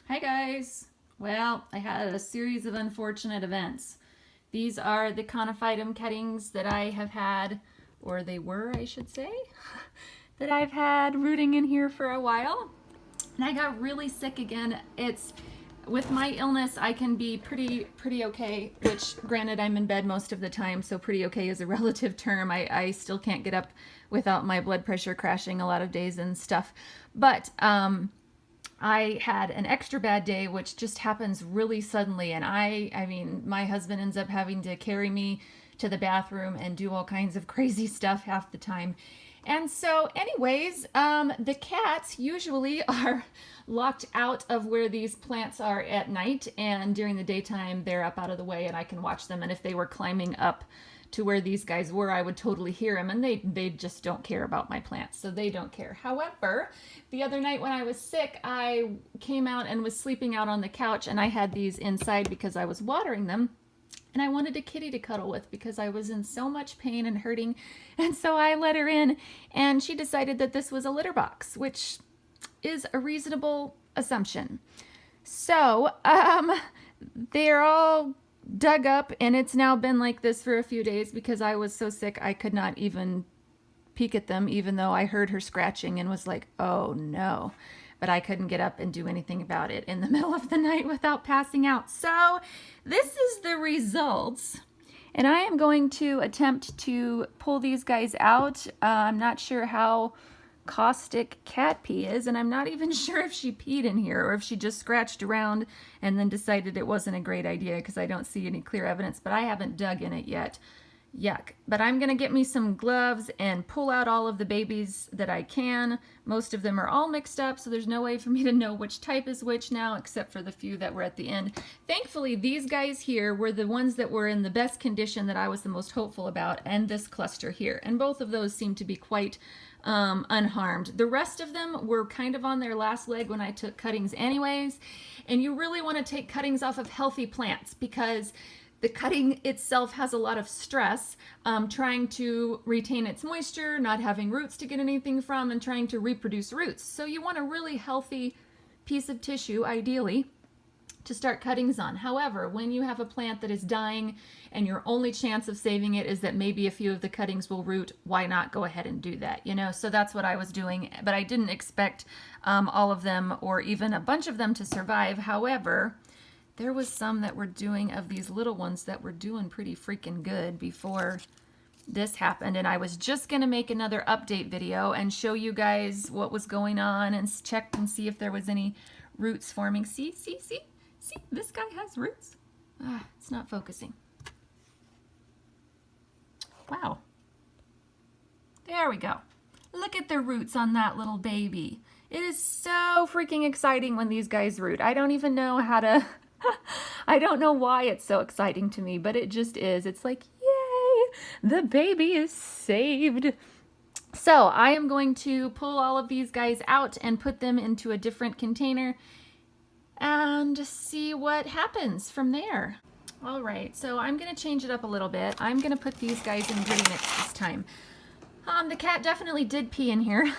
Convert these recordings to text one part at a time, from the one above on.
Hi guys! Well, I had a series of unfortunate events. These are the Conophytum cuttings that I have had, or they were, I should say, that I've had rooting in here for a while. And I got really sick again. With my illness, I can be pretty okay, which granted I'm in bed most of the time, so pretty okay is a relative term. I still can't get up without my blood pressure crashing a lot of days and stuff. But I had an extra bad day, which just happens really suddenly. And I mean, my husband ends up having to carry me to the bathroom and do all kinds of crazy stuff half the time. And so, anyways, the cats usually are locked out of where these plants are at night, and during the daytime, they're up out of the way and I can watch them. And if they were climbing up to where these guys were, I would totally hear them, and they just don't care about my plants, so they don't care. However, the other night when I was sick, I came out and was sleeping out on the couch, and I had these inside because I was watering them, and I wanted a kitty to cuddle with because I was in so much pain and hurting. And so I let her in, and she decided that this was a litter box, which is a reasonable assumption. So they're all dug up, and it's now been like this for a few days because I was so sick I could not even peek at them, even though I heard her scratching and was like, oh no. But I couldn't get up and do anything about it in the middle of the night without passing out. So this is the results. And I am going to attempt to pull these guys out. I'm not sure how caustic cat pee is, and I'm not even sure if she peed in here or if she just scratched around and then decided it wasn't a great idea, because I don't see any clear evidence, but I haven't dug in it yet. Yuck. But I'm gonna get me some gloves and pull out all of the babies that I can. Most of them are all mixed up, so there's no way for me to know which type is which now, except for the few that were at the end. Thankfully, these guys here were the ones that were in the best condition that I was the most hopeful about, and this cluster here. And both of those seem to be quite unharmed. The rest of them were kind of on their last leg when I took cuttings anyways. And you really want to take cuttings off of healthy plants, because the cutting itself has a lot of stress, trying to retain its moisture, not having roots to get anything from, and trying to reproduce roots. So you want a really healthy piece of tissue, ideally, to start cuttings on. However, when you have a plant that is dying and your only chance of saving it is that maybe a few of the cuttings will root, why not go ahead and do that? So that's what I was doing, but I didn't expect all of them or even a bunch of them to survive. However, there was some that were doing, of these little ones, that were doing pretty freaking good before this happened. And I was just gonna make another update video and show you guys what was going on and check and see if there was any roots forming. See, this guy has roots. It's not focusing. Wow. There we go. Look at the roots on that little baby. It is so freaking exciting when these guys root. I don't even know how to, I don't know why it's so exciting to me, but it just is. It's like, yay, the baby is saved. So I am going to pull all of these guys out and put them into a different container and see what happens from there. All right, so I'm gonna change it up a little bit. I'm gonna put these guys in gritty mix this time. The cat definitely did pee in here.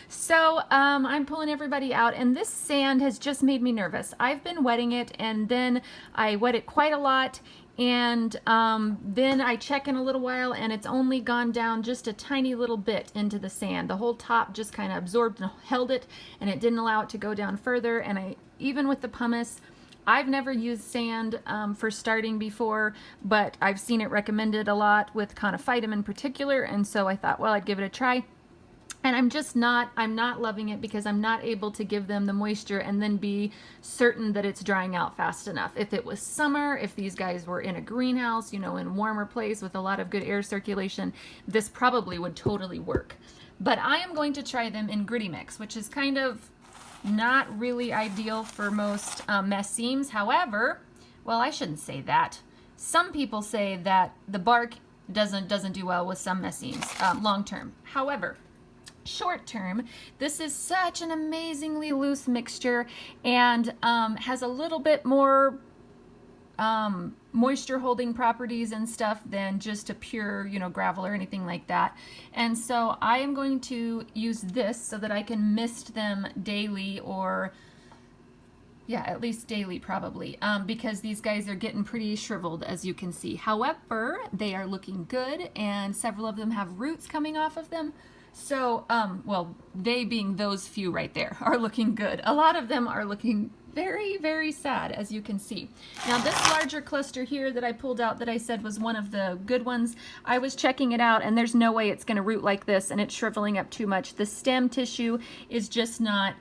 So I'm pulling everybody out, and this sand has just made me nervous. I've been wetting it, and then I wet it quite a lot, and then I check in a little while, and it's only gone down just a tiny little bit into the sand. The whole top just kind of absorbed and held it, and it didn't allow it to go down further. And even with the pumice, I've never used sand for starting before, but I've seen it recommended a lot with Conophytum in particular, and so I thought, well, I'd give it a try. And I'm not loving it because I'm not able to give them the moisture and then be certain that it's drying out fast enough. If it was summer, if these guys were in a greenhouse, in a warmer place with a lot of good air circulation, this probably would totally work. But I am going to try them in gritty mix, which is kind of not really ideal for most messemes. However, well, I shouldn't say that. Some people say that the bark doesn't do well with some messemes long term. However, short term, this is such an amazingly loose mixture and has a little bit more moisture holding properties and stuff than just a pure, gravel or anything like that. And so I am going to use this so that I can mist them daily or Yeah, at least daily probably, because these guys are getting pretty shriveled, as you can see. However, they are looking good, and several of them have roots coming off of them. So, well, they being those few right there are looking good. A lot of them are looking very, very sad, as you can see. Now, this larger cluster here that I pulled out that I said was one of the good ones, I was checking it out, and there's no way it's going to root like this, and it's shriveling up too much. The stem tissue is just not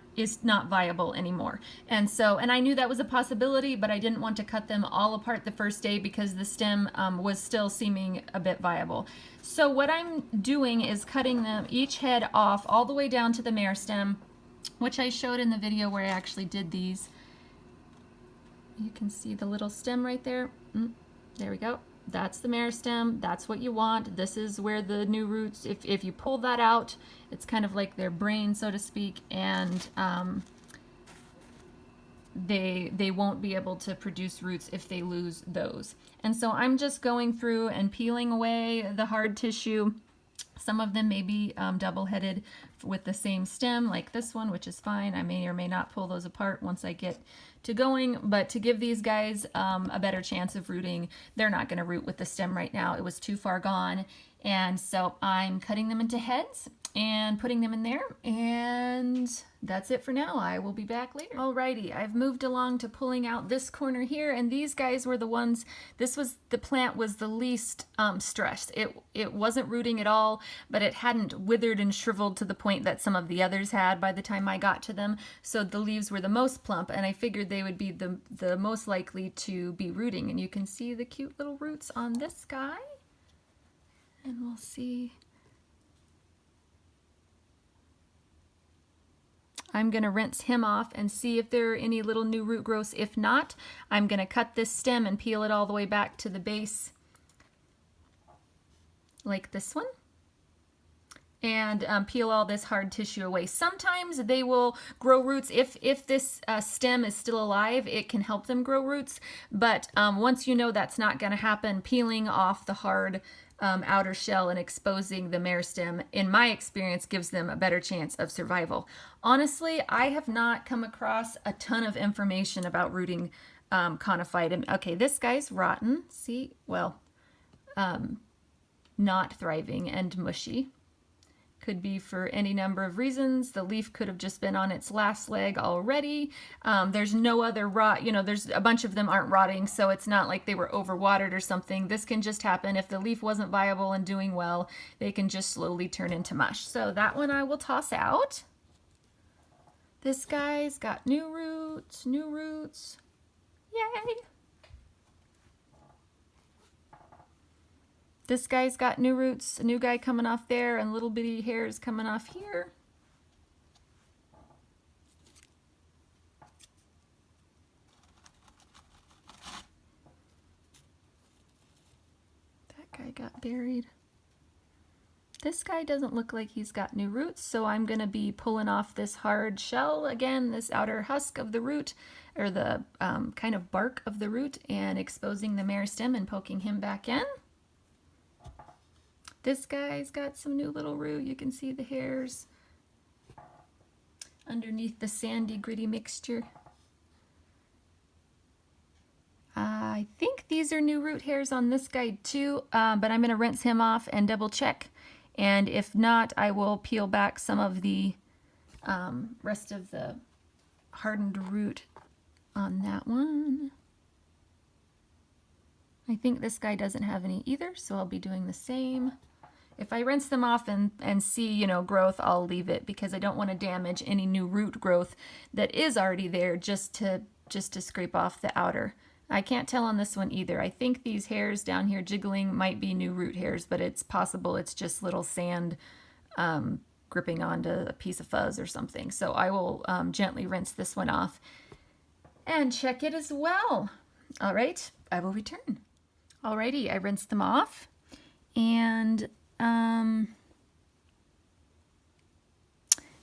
viable anymore. And so, and I knew that was a possibility, but I didn't want to cut them all apart the first day because the stem was still seeming a bit viable. So what I'm doing is cutting them each head off all the way down to the meristem, which I showed in the video where I actually did these. You can see the little stem right there. There we go. That's the meristem. That's what you want. This is where the new roots, if you pull that out, it's kind of like their brain, so to speak, and they won't be able to produce roots if they lose those. And so I'm just going through and peeling away the hard tissue. Some of them may be double-headed with the same stem, like this one, which is fine. I may or may not pull those apart once I get to going, but to give these guys a better chance of rooting, they're not going to root with the stem right now. It was too far gone, and so I'm cutting them into heads and putting them in there, and that's it for now. I will be back later. Alrighty, I've moved along to pulling out this corner here, and these guys were the ones, the plant was the least stressed. It wasn't rooting at all, but it hadn't withered and shriveled to the point that some of the others had by the time I got to them, so the leaves were the most plump, and I figured they would be the most likely to be rooting. And you can see the cute little roots on this guy, and we'll see. I'm going to rinse him off and see if there are any little new root growths. If not, I'm going to cut this stem and peel it all the way back to the base, like this one, and peel all this hard tissue away. Sometimes they will grow roots. If this stem is still alive, it can help them grow roots, but once you know that's not going to happen, peeling off the hard outer shell and exposing the meristem, in my experience, gives them a better chance of survival. Honestly, I have not come across a ton of information about rooting Conophytum. Okay, this guy's rotten. See, well, not thriving and mushy. Could be for any number of reasons. The leaf could have just been on its last leg already. There's no other rot, there's a bunch of them aren't rotting, so it's not like they were overwatered or something. This can just happen. If the leaf wasn't viable and doing well, they can just slowly turn into mush. So that one I will toss out. This guy's got new roots, Yay! This guy's got new roots, a new guy coming off there, and little bitty hairs coming off here. That guy got buried. This guy doesn't look like he's got new roots, so I'm going to be pulling off this hard shell again, this outer husk of the root, or the kind of bark of the root, and exposing the meristem and poking him back in. This guy's got some new little root. You can see the hairs underneath the sandy, gritty mixture. I think these are new root hairs on this guy too, but I'm going to rinse him off and double check. And if not, I will peel back some of the rest of the hardened root on that one. I think this guy doesn't have any either, so I'll be doing the same. If I rinse them off and see, growth, I'll leave it because I don't want to damage any new root growth that is already there just to scrape off the outer. I can't tell on this one either. I think these hairs down here jiggling might be new root hairs, but it's possible it's just little sand gripping onto a piece of fuzz or something. So I will gently rinse this one off and check it as well. All right, I will return. Alrighty, I rinsed them off, and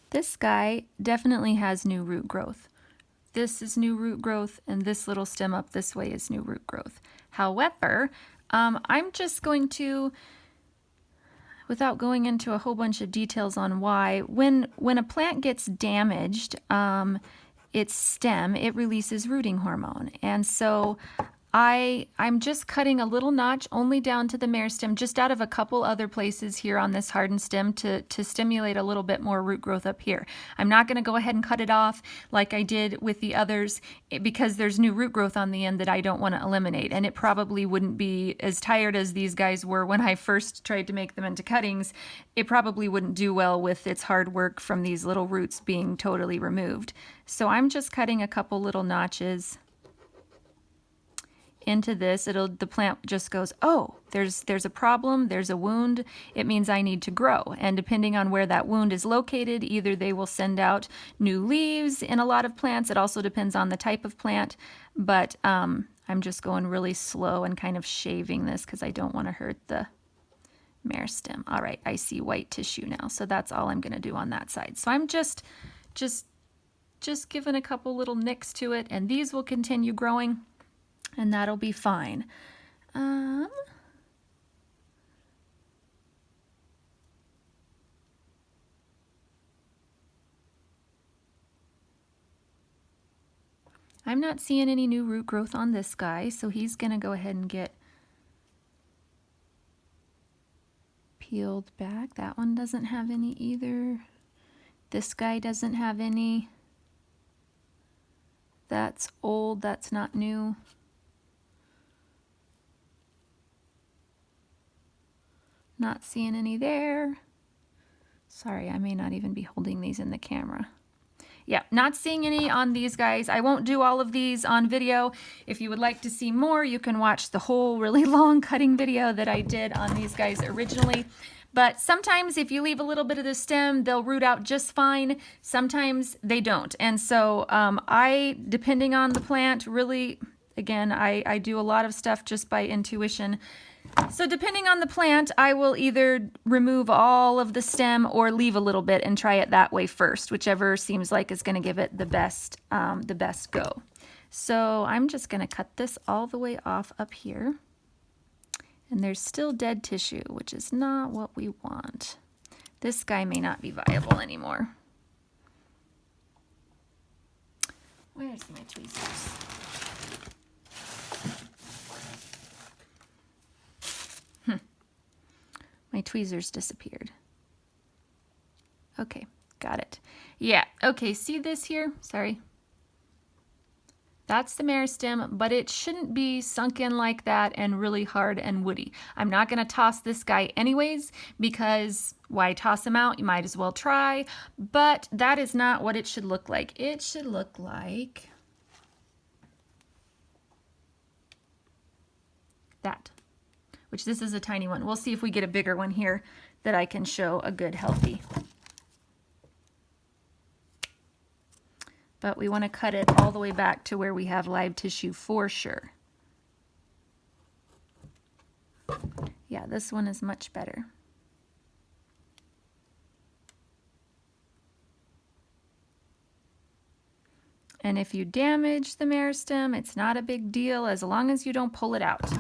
this guy definitely has new root growth. This is new root growth, and this little stem up this way is new root growth. However, I'm just going to, without going into a whole bunch of details on why, when a plant gets damaged, its stem, it releases rooting hormone. And so I'm just cutting a little notch only down to the meristem, just out of a couple other places here on this hardened stem to stimulate a little bit more root growth up here. I'm not going to go ahead and cut it off like I did with the others because there's new root growth on the end that I don't want to eliminate. And it probably wouldn't be as tired as these guys were when I first tried to make them into cuttings. It probably wouldn't do well with its hard work from these little roots being totally removed. So I'm just cutting a couple little notches into this. The plant just goes, oh, there's a problem, there's a wound, it means I need to grow. And depending on where that wound is located, either they will send out new leaves in a lot of plants. It also depends on the type of plant, but I'm just going really slow and kind of shaving this because I don't want to hurt the meristem. All right, I see white tissue now, so that's all I'm going to do on that side. So I'm just giving a couple little nicks to it, and these will continue growing, and that'll be fine. I'm not seeing any new root growth on this guy, so he's going to go ahead and get peeled back. That one doesn't have any either. This guy doesn't have any. That's old, that's not new. Not seeing any there. Sorry, I may not even be holding these in the camera. Yeah, not seeing any on these guys. I won't do all of these on video. If you would like to see more, you can watch the whole really long cutting video that I did on these guys originally. But sometimes if you leave a little bit of the stem, they'll root out just fine. Sometimes they don't. And so depending on the plant, really, again, I do a lot of stuff just by intuition. So depending on the plant, I will either remove all of the stem or leave a little bit and try it that way first, whichever seems like is going to give it the best go. So I'm just going to cut this all the way off up here. And there's still dead tissue, which is not what we want. This guy may not be viable anymore. Where's my tweezers? My tweezers disappeared. Okay, got it. Yeah, okay, see this here? Sorry. That's the meristem, but it shouldn't be sunk in like that and really hard and woody. I'm not going to toss this guy anyways because why toss him out? You might as well try, but that is not what it should look like. It should look like that. Which this is a tiny one. We'll see if we get a bigger one here that I can show a good healthy. But we want to cut it all the way back to where we have live tissue for sure. Yeah, this one is much better. And if you damage the meristem, it's not a big deal as long as you don't pull it out,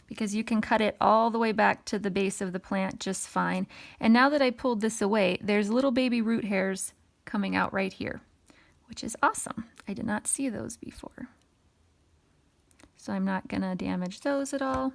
because you can cut it all the way back to the base of the plant just fine. And now that I pulled this away, there's little baby root hairs coming out right here, which is awesome. I did not see those before. So I'm not going to damage those at all.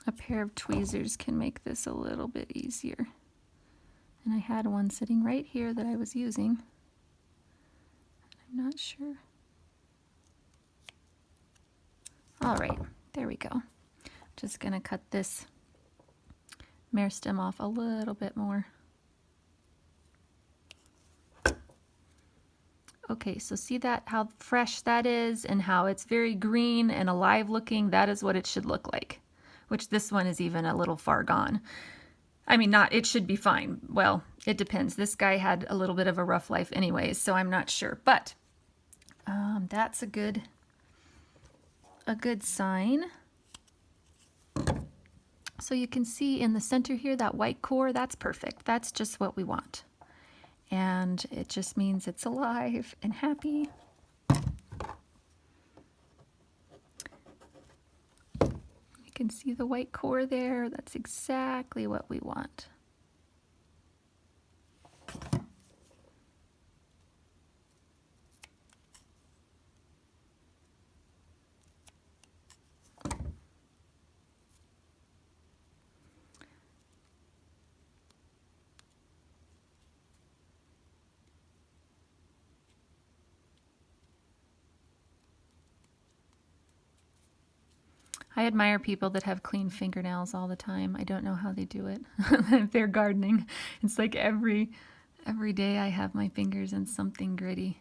A pair of tweezers can make this a little bit easier. And I had one sitting right here that I was using. I'm not sure. All right, there we go. Just gonna cut this meristem off a little bit more. Okay, so see that, how fresh that is and how it's very green and alive looking? That is what it should look like. Which this one is even a little far gone. I mean, it should be fine. Well, it depends. This guy had a little bit of a rough life anyways, so I'm not sure. But that's a good sign. So you can see in the center here, that white core, that's perfect. That's just what we want. And it just means it's alive and happy. You can see the white core there. That's exactly what we want. I admire people that have clean fingernails all the time. I don't know how they do it. They're gardening. It's like every day I have my fingers in something gritty.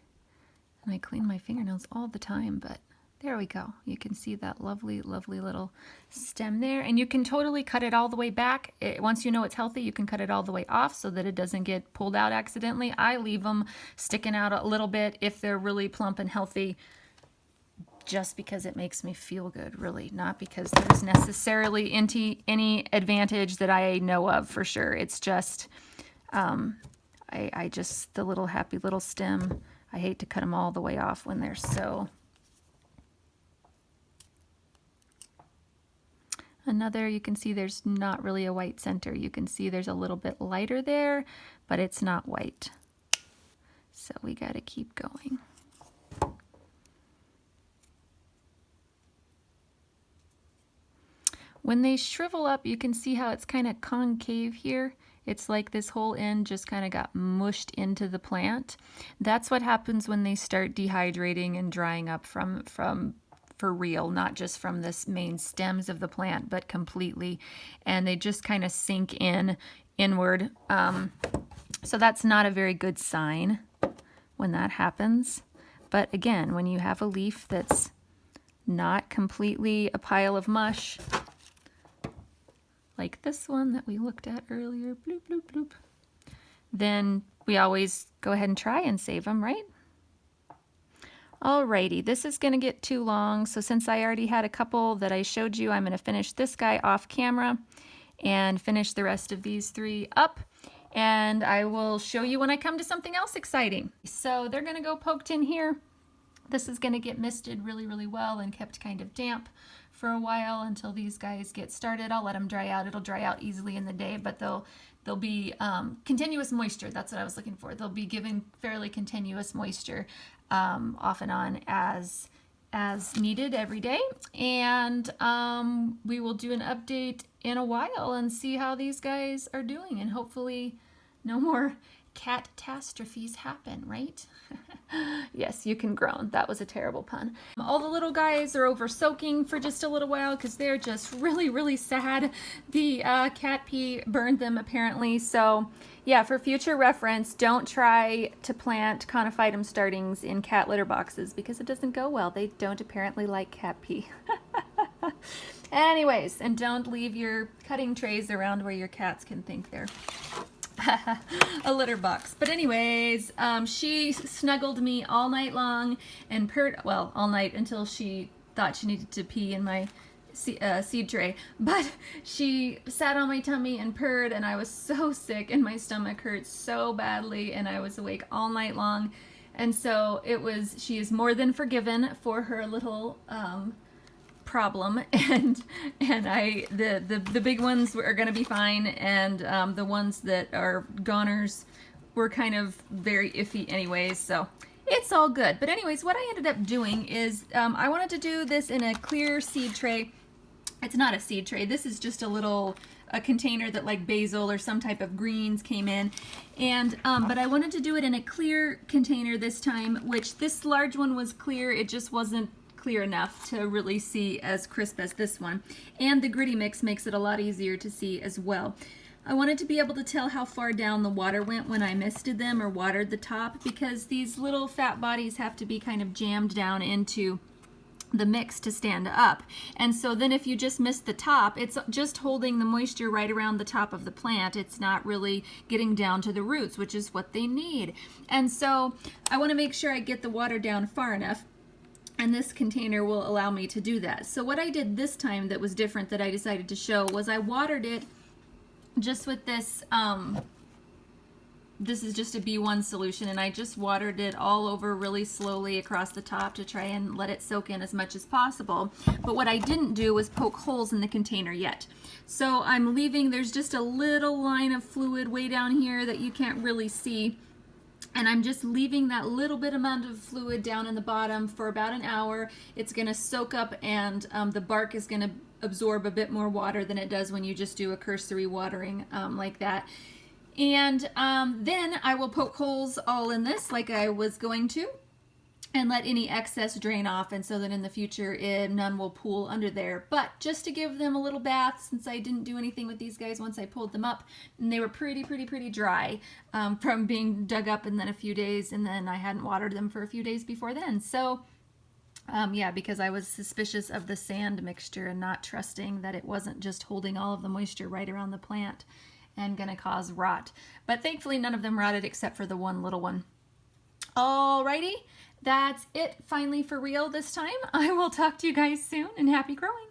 And I clean my fingernails all the time, but there we go. You can see that lovely, lovely little stem there. And you can totally cut it all the way back. Once you know it's healthy, you can cut it all the way off so that it doesn't get pulled out accidentally. I leave them sticking out a little bit if they're really plump and healthy, just because it makes me feel good, really, not because there's necessarily any advantage that I know of for sure. It's just, I just, the little happy little stem, I hate to cut them all the way off when they're so. Another, you can see there's not really a white center. You can see there's a little bit lighter there, but it's not white. So we got to keep going. When they shrivel up, you can see how it's kind of concave here. It's like this whole end just kind of got mushed into the plant. That's what happens when they start dehydrating and drying up for real, not just from this main stems of the plant, but completely. And they just kind of sink inward. So that's not a very good sign when that happens. But again, when you have a leaf that's not completely a pile of mush, like this one that we looked at earlier, bloop, bloop, bloop, then we always go ahead and try and save them, right? Alrighty, this is gonna get too long, so since I already had a couple that I showed you, I'm gonna finish this guy off camera and finish the rest of these three up, and I will show you when I come to something else exciting. So they're gonna go poked in here. This is gonna get misted really, really well and kept kind of damp for a while until these guys get started. I'll let them dry out. It'll dry out easily in the day, but they'll be continuous moisture. That's what I was looking for. They'll be given fairly continuous moisture off and on as needed every day. And we will do an update in a while and see how these guys are doing, and hopefully no more catastrophes happen, right? Yes, you can groan. That was a terrible pun. All the little guys are over soaking for just a little while because they're just really, really sad. The cat pee burned them apparently. So yeah, for future reference, don't try to plant Conophytum startings in cat litter boxes because it doesn't go well. They don't apparently like cat pee. Anyways, and don't leave your cutting trays around where your cats can think they're a litter box. But anyways, she snuggled me all night long and purred, well, all night until she thought she needed to pee in my seed tray. But she sat on my tummy and purred, and I was so sick and my stomach hurt so badly, and I was awake all night long. And so she is more than forgiven for her little problem, and the big ones are going to be fine, and the ones that are goners were kind of very iffy anyways, so it's all good. But anyways, what I ended up doing is I wanted to do this in a clear seed tray. It's not a seed tray, this is just a container that like basil or some type of greens came in, and but I wanted to do it in a clear container this time, which this large one was clear, it just wasn't clear enough to really see as crisp as this one, and the gritty mix makes it a lot easier to see as well. I wanted to be able to tell how far down the water went when I misted them or watered the top, because these little fat bodies have to be kind of jammed down into the mix to stand up. And so then if you just mist the top, it's just holding the moisture right around the top of the plant. It's not really getting down to the roots, which is what they need. And so I want to make sure I get the water down far enough. And this container will allow me to do that. So what I did this time that was different that I decided to show was I watered it just with this, this is just a B1 solution, and I just watered it all over really slowly across the top to try and let it soak in as much as possible. But what I didn't do was poke holes in the container yet. So I'm leaving, there's just a little line of fluid way down here that you can't really see. And I'm just leaving that little bit amount of fluid down in the bottom for about an hour. It's going to soak up, and the bark is going to absorb a bit more water than it does when you just do a cursory watering like that. And then I will poke holes all in this like I was going to, and let any excess drain off, and so that in the future none will pool under there. But just to give them a little bath, since I didn't do anything with these guys once I pulled them up, and they were pretty dry from being dug up and then a few days, and then I hadn't watered them for a few days before then. So yeah, because I was suspicious of the sand mixture and not trusting that it wasn't just holding all of the moisture right around the plant and gonna cause rot. But thankfully none of them rotted except for the one little one. Alrighty, that's it finally for real this time. I will talk to you guys soon, and happy growing.